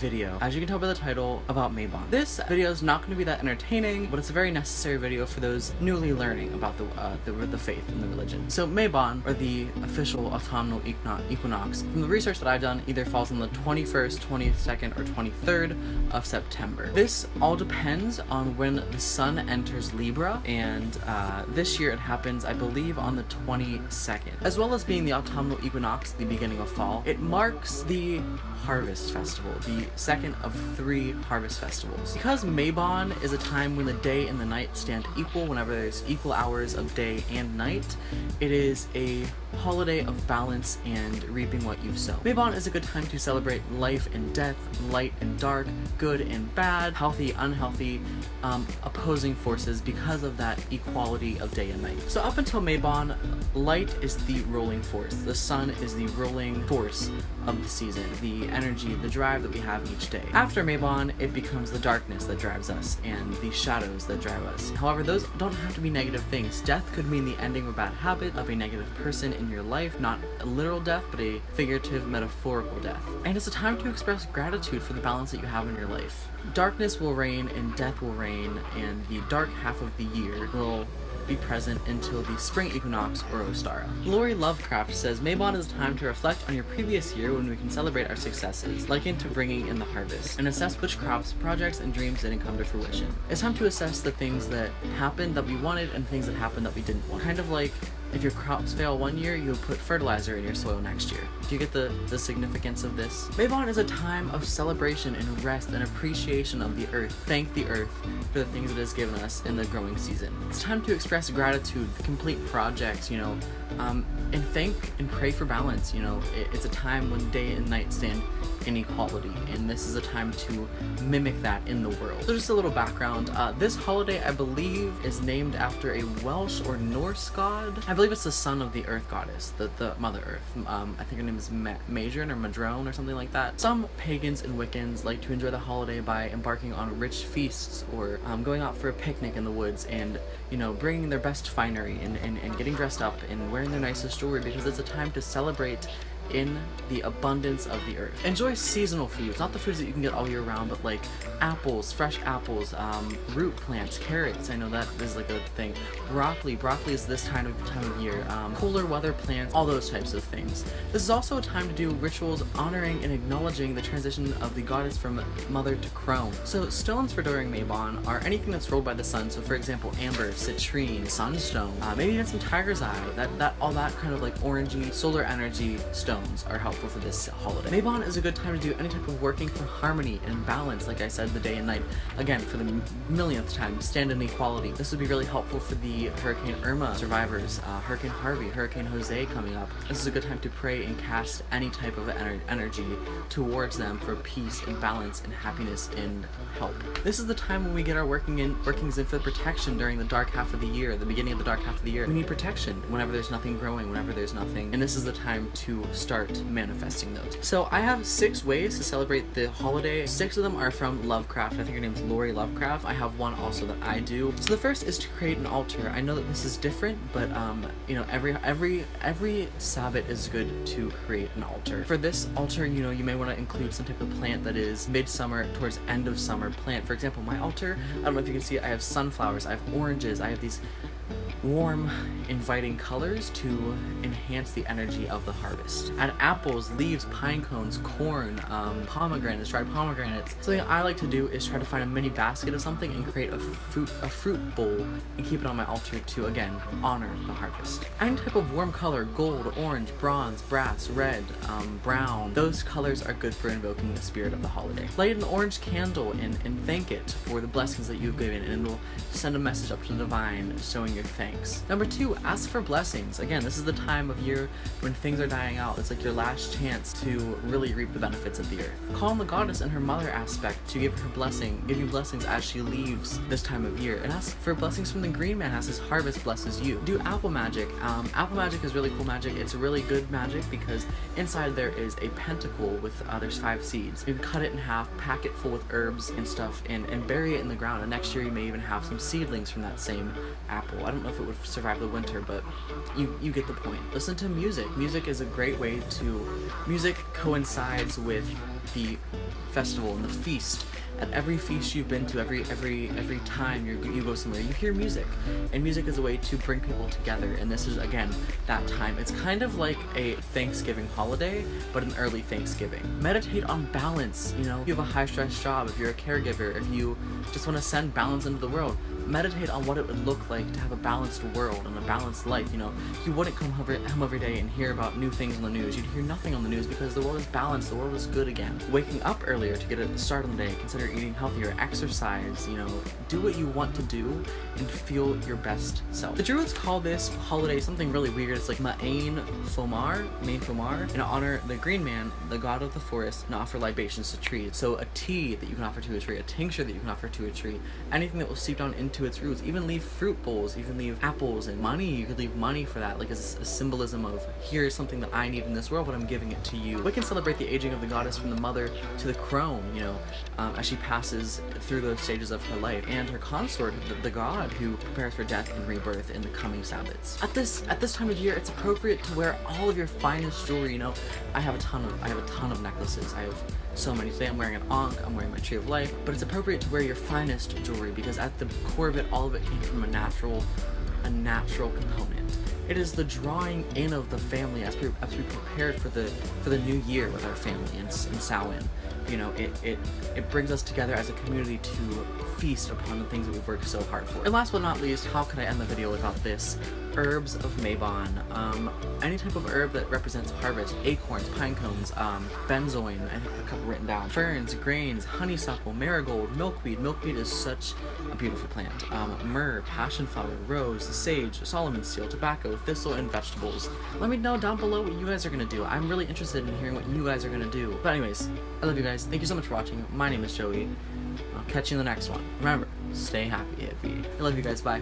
video, as you can tell by the title, about Mabon. This video is not going to be that entertaining, but it's a very necessary video for those newly learning about the faith and the religion. So Mabon, or the official autumnal equinox, from the research that I've done, either falls on the 21st, 22nd, or 23rd of September. This all depends on when the sun enters Libra, and this year it happens, I believe, on the 22nd. As well as being the autumnal equinox, the beginning of fall, it marks the harvest festival, the second of 3 harvest festivals. Because Mabon is a time when the day and the night stand equal, whenever there's equal hours of day and night, it is a holiday of balance and reaping what you've sown. Mabon is a good time to celebrate life and death, light and dark, good and bad, healthy, unhealthy, opposing forces, because of that equality of day and night. So up until Mabon, light is the ruling force. The sun is the ruling force of the season, the energy, the drive that we have each day. After Mabon, it becomes the darkness that drives us and the shadows that drive us. However, those don't have to be negative things. Death could mean the ending of a bad habit, of a negative person in your life, not a literal death, but a figurative, metaphorical death. And it's a time to express gratitude for the balance that you have in your life. Darkness will reign and death will reign, and the dark half of the year will be present until the spring equinox, or Ostara. Lori Lovecraft says, Mabon is a time to reflect on your previous year when we can celebrate our successes, likened to bringing in the harvest, and assess which crops, projects, and dreams didn't come to fruition. It's time to assess the things that happened that we wanted and things that happened that we didn't want. Kind of like if your crops fail one year, you'll put fertilizer in your soil next year. Do you get the significance of this? Mabon is a time of celebration and rest and appreciation of the earth. Thank the earth for the things it has given us in the growing season. It's time to express gratitude, complete projects, and thank and pray for balance. It's a time when day and night stand in equality, and this is a time to mimic that in the world. So just a little background. This holiday, I believe, is named after a Welsh or Norse god. I believe it's the son of the earth goddess, the Mother Earth. I think her name is Madrone or Madrone or something like that. Some pagans and Wiccans like to enjoy the holiday by embarking on rich feasts, or going out for a picnic in the woods and bringing their best finery and getting dressed up and wearing their nicest jewelry, because it's a time to celebrate in the abundance of the earth. Enjoy seasonal foods, not the foods that you can get all year round, but like apples, fresh apples, root plants, carrots. I know that is like a thing. Broccoli is this time of year. Cooler weather plants, all those types of things. This is also a time to do rituals honoring and acknowledging the transition of the goddess from mother to crone. So stones for during Mabon are anything that's ruled by the sun. So for example, amber, citrine, sunstone, maybe even some tiger's eye. All that kind of like orangey solar energy stones are helpful for this holiday. Mabon is a good time to do any type of working for harmony and balance, like I said, the day and night. Again, for the millionth time, stand in equality. This would be really helpful for the Hurricane Irma survivors, Hurricane Harvey, Hurricane Jose coming up. This is a good time to pray and cast any type of energy towards them for peace and balance and happiness and help. This is the time when we get our workings in for protection during the dark half of the year, the beginning of the dark half of the year. We need protection whenever there's nothing growing, whenever there's nothing, and this is the time to start manifesting those. So I have 6 ways to celebrate the holiday. 6 of them are from Lovecraft. I think her name's Lori Lovecraft. I have one also that I do. So the first is to create an altar. I know that this is different, but every Sabbath is good to create an altar. For this altar, you may want to include some type of plant that is midsummer towards end of summer plant. For example, my altar, I don't know if you can see it, I have sunflowers, I have oranges, I have these warm, inviting colors to enhance the energy of the harvest. Add apples, leaves, pine cones, corn, pomegranates, dried pomegranates. Something I like to do is try to find a mini basket of something and create a fruit bowl and keep it on my altar to, again, honor the harvest. Any type of warm color, gold, orange, bronze, brass, red, brown, those colors are good for invoking the spirit of the holiday. Light an orange candle and thank it for the blessings that you've given, and it'll send a message up to the divine showing your thanks. Number 2, ask for blessings. Again, this is the time of year when things are dying out. It's like your last chance to really reap the benefits of the earth. Call on the goddess and her mother aspect to give you blessings as she leaves this time of year. And ask for blessings from the green man as his harvest blesses you. Do apple magic. Apple magic is really cool magic. It's really good magic because inside there is a pentacle with there's 5 seeds. You can cut it in half, pack it full with herbs and stuff, and bury it in the ground. And next year you may even have some seedlings from that same apple. I don't know if it would survive the winter, but you get the point. Listen to music. Music is a great way way to, music coincides with the festival and the feast. At every feast you've been to, every time you go somewhere, you hear music, and music is a way to bring people together. And this is again that time. It's kind of like a Thanksgiving holiday, but an early Thanksgiving. Meditate on balance. You know, if you have a high-stress job, if you're a caregiver, if you just want to send balance into the world, meditate on what it would look like to have a balanced world and a balanced life. You know, you wouldn't come home every day and hear about new things on the news. You'd hear nothing on the news because the world is balanced, the world is good again. Waking up earlier to get a start on the day, consider eating healthier, exercise, you know, do what you want to do and feel your best self. The Druids call this holiday something really weird. It's like Ma'ain Fomar, in honor the green man, the god of the forest, and offer libations to trees. So a tea that you can offer to a tree, a tincture that you can offer to a tree, anything that will seep down into its roots, even leave fruit bowls, even leave apples and money. You could leave money for that, like as a symbolism of, here's something that I need in this world, but I'm giving it to you. We can celebrate the aging of the goddess from the mother to the crone, you know, as she passes through those stages of her life, and her consort, the god who prepares for death and rebirth in the coming Sabbats. At this time of year, it's appropriate to wear all of your finest jewelry. You know, I have a ton of necklaces. I have so many. Today I'm wearing an ankh, I'm wearing my tree of life, but it's appropriate to wear your finest jewelry because at the core of it, all of it came from a natural component. It is the drawing in of the family as we prepared for the new year with our family in Samhain. You know, it brings us together as a community to feast upon the things that we've worked so hard for. And last but not least, how could I end the video without this? Herbs of Mabon. Any type of herb that represents harvest. Acorns, pine cones, benzoin, I think a couple written down. Ferns, grains, honeysuckle, marigold, milkweed. Milkweed is such a beautiful plant. Myrrh, passion flower, rose, sage, Solomon's seal, tobacco, thistle, and vegetables. Let me know down below what you guys are gonna do. I'm really interested in hearing what you guys are gonna do. But anyways, I love you guys. Thank you so much for watching. My name is Joey. I'll catch you in the next one. Remember, stay happy, hippie. I love you guys. Bye.